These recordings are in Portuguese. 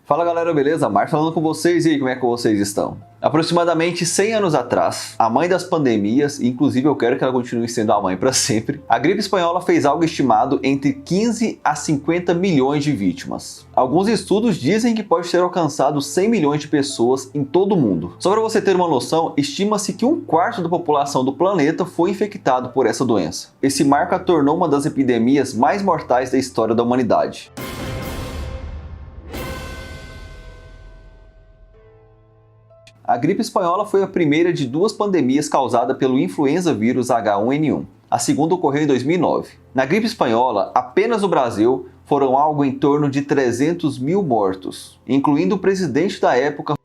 Fala galera, beleza? Marcos falando com vocês, e aí, como é que vocês estão? Aproximadamente 100 anos atrás, a mãe das pandemias, e inclusive eu quero que ela continue sendo a mãe para sempre, a gripe espanhola fez algo estimado entre 15 a 50 milhões de vítimas. Alguns estudos dizem que pode ter alcançado 100 milhões de pessoas em todo o mundo. Só para você ter uma noção, estima-se que 1/4 da população do planeta foi infectado por essa doença. Esse marco a tornou uma das epidemias mais mortais da história da humanidade. A gripe espanhola foi a primeira de duas pandemias causadas pelo influenza vírus H1N1. A segunda ocorreu em 2009. Na gripe espanhola, apenas no Brasil, foram algo em torno de 300 mil mortos, incluindo o presidente da época,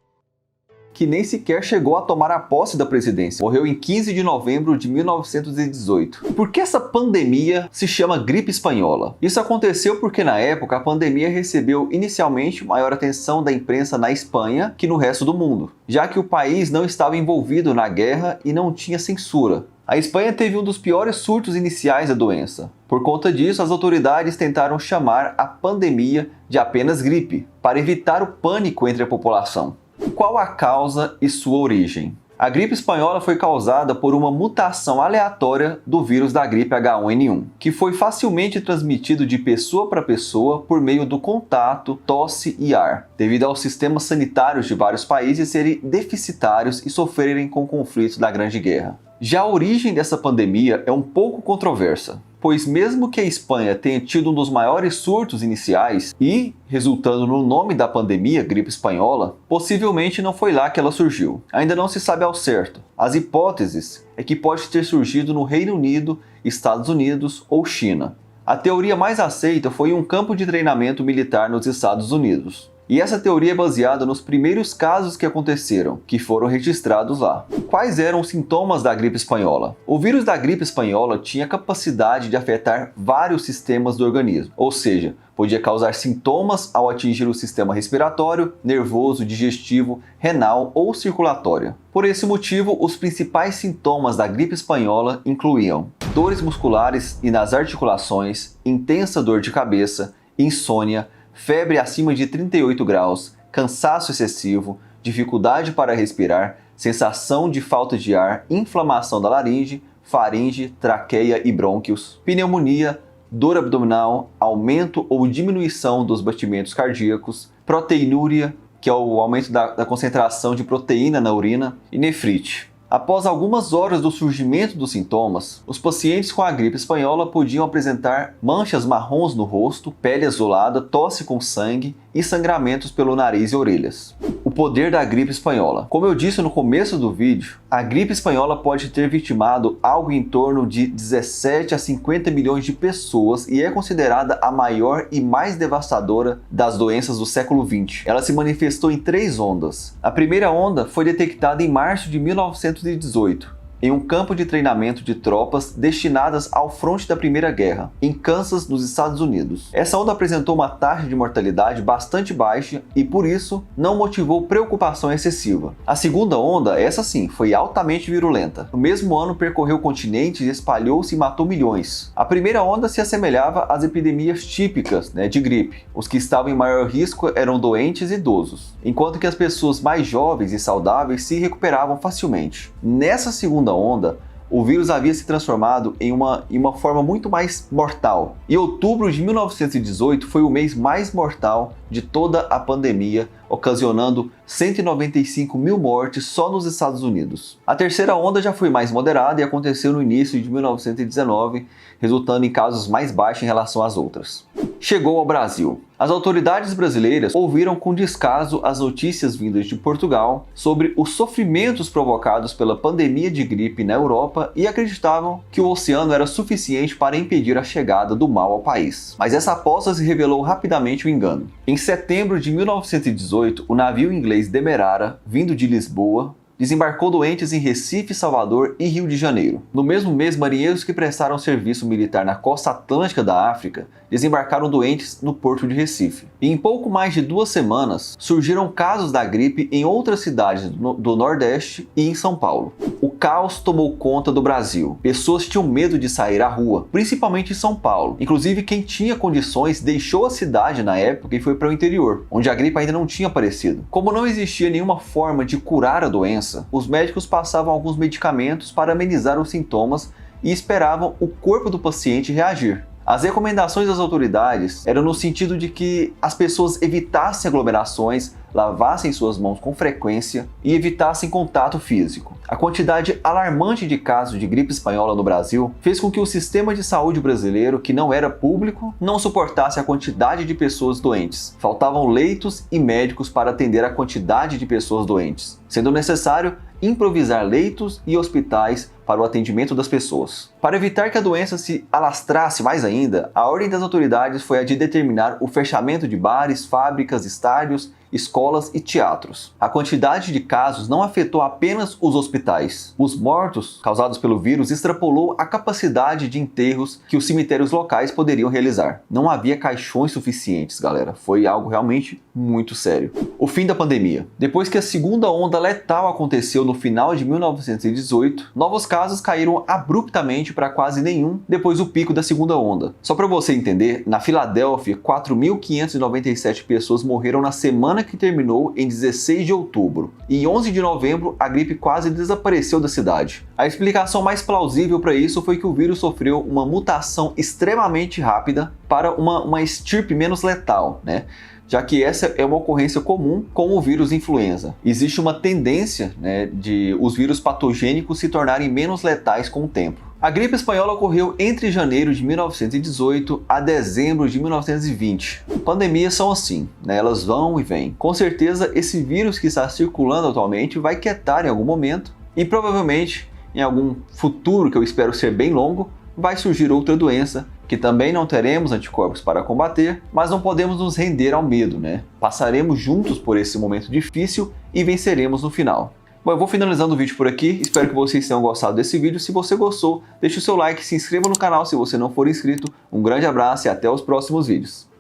que nem sequer chegou a tomar a posse da presidência. Morreu em 15 de novembro de 1918. Por que essa pandemia se chama gripe espanhola? Isso aconteceu porque na época a pandemia recebeu inicialmente maior atenção da imprensa na Espanha que no resto do mundo, já que o país não estava envolvido na guerra e não tinha censura. A Espanha teve um dos piores surtos iniciais da doença. Por conta disso, as autoridades tentaram chamar a pandemia de apenas gripe, para evitar o pânico entre a população. Qual a causa e sua origem? A gripe espanhola foi causada por uma mutação aleatória do vírus da gripe H1N1, que foi facilmente transmitido de pessoa para pessoa por meio do contato, tosse e ar, devido aos sistemas sanitários de vários países serem deficitários e sofrerem com o conflito da Grande Guerra. Já a origem dessa pandemia é um pouco controversa, pois mesmo que a Espanha tenha tido um dos maiores surtos iniciais e, resultando no nome da pandemia, gripe espanhola, possivelmente não foi lá que ela surgiu. Ainda não se sabe ao certo. As hipóteses é que pode ter surgido no Reino Unido, Estados Unidos ou China. A teoria mais aceita foi um campo de treinamento militar nos Estados Unidos. E essa teoria é baseada nos primeiros casos que aconteceram, que foram registrados lá. Quais eram os sintomas da gripe espanhola? O vírus da gripe espanhola tinha capacidade de afetar vários sistemas do organismo, ou seja, podia causar sintomas ao atingir o sistema respiratório, nervoso, digestivo, renal ou circulatório. Por esse motivo, os principais sintomas da gripe espanhola incluíam dores musculares e nas articulações, intensa dor de cabeça, insônia, febre acima de 38 graus, cansaço excessivo, dificuldade para respirar, sensação de falta de ar, inflamação da laringe, faringe, traqueia e brônquios, pneumonia, dor abdominal, aumento ou diminuição dos batimentos cardíacos, proteinúria, que é o aumento da concentração de proteína na urina, e nefrite. Após algumas horas do surgimento dos sintomas, os pacientes com a gripe espanhola podiam apresentar manchas marrons no rosto, pele azulada, tosse com sangue e sangramentos pelo nariz e orelhas. O poder da gripe espanhola. Como eu disse no começo do vídeo, a gripe espanhola pode ter vitimado algo em torno de 17 a 50 milhões de pessoas e é considerada a maior e mais devastadora das doenças do século XX. Ela se manifestou em 3 ondas. A primeira onda foi detectada em março de 1918. Em um campo de treinamento de tropas destinadas ao fronte da Primeira Guerra, em Kansas, nos Estados Unidos. Essa onda apresentou uma taxa de mortalidade bastante baixa e, por isso, não motivou preocupação excessiva. A segunda onda, essa sim, foi altamente virulenta. No mesmo ano, percorreu continentes, espalhou-se e matou milhões. A primeira onda se assemelhava às epidemias típicas de gripe. Os que estavam em maior risco eram doentes e idosos, enquanto que as pessoas mais jovens e saudáveis se recuperavam facilmente. Nessa segunda onda, o vírus havia se transformado em uma forma muito mais mortal. E outubro de 1918 foi o mês mais mortal de toda a pandemia, ocasionando 195 mil mortes só nos Estados Unidos. A terceira onda já foi mais moderada e aconteceu no início de 1919, resultando em casos mais baixos em relação às outras. Chegou ao Brasil. As autoridades brasileiras ouviram com descaso as notícias vindas de Portugal sobre os sofrimentos provocados pela pandemia de gripe na Europa e acreditavam que o oceano era suficiente para impedir a chegada do mal ao país. Mas essa aposta se revelou rapidamente um engano. Em setembro de 1918, o navio inglês Demerara, vindo de Lisboa, desembarcou doentes em Recife, Salvador e Rio de Janeiro. No mesmo mês, marinheiros que prestaram serviço militar na costa atlântica da África desembarcaram doentes no porto de Recife. E em pouco mais de 2 semanas, surgiram casos da gripe em outras cidades do Nordeste e em São Paulo. O caos tomou conta do Brasil. Pessoas tinham medo de sair à rua, principalmente em São Paulo. Inclusive, quem tinha condições deixou a cidade na época e foi para o interior, onde a gripe ainda não tinha aparecido. Como não existia nenhuma forma de curar a doença, os médicos passavam alguns medicamentos para amenizar os sintomas e esperavam o corpo do paciente reagir. As recomendações das autoridades eram no sentido de que as pessoas evitassem aglomerações, lavassem suas mãos com frequência e evitassem contato físico. A quantidade alarmante de casos de gripe espanhola no Brasil fez com que o sistema de saúde brasileiro, que não era público, não suportasse a quantidade de pessoas doentes. Faltavam leitos e médicos para atender a quantidade de pessoas doentes, sendo necessário improvisar leitos e hospitais para o atendimento das pessoas. Para evitar que a doença se alastrasse mais ainda, a ordem das autoridades foi a de determinar o fechamento de bares, fábricas, estádios, escolas e teatros. A quantidade de casos não afetou apenas os hospitais. Os mortos causados pelo vírus extrapolou a capacidade de enterros que os cemitérios locais poderiam realizar. Não havia caixões suficientes, galera. Foi algo realmente muito sério. O fim da pandemia. Depois que a segunda onda letal aconteceu no final de 1918, novos casos caíram abruptamente para quase nenhum depois do pico da segunda onda. Só para você entender, na Filadélfia, 4.597 pessoas morreram na semana que terminou em 16 de outubro. E em 11 de novembro, a gripe quase desapareceu da cidade. A explicação mais plausível para isso foi que o vírus sofreu uma mutação extremamente rápida para uma estirpe menos letal, né? Já que essa é uma ocorrência comum com o vírus influenza. Existe uma tendência, de os vírus patogênicos se tornarem menos letais com o tempo. A gripe espanhola ocorreu entre janeiro de 1918 a dezembro de 1920. Pandemias são assim, elas vão e vêm. Com certeza, esse vírus que está circulando atualmente vai quietar em algum momento e provavelmente, em algum futuro que eu espero ser bem longo, vai surgir outra doença que também não teremos anticorpos para combater, mas não podemos nos render ao medo, Passaremos juntos por esse momento difícil e venceremos no final. Bom, eu vou finalizando o vídeo por aqui, espero que vocês tenham gostado desse vídeo. Se você gostou, deixe o seu like, se inscreva no canal se você não for inscrito. Um grande abraço e até os próximos vídeos.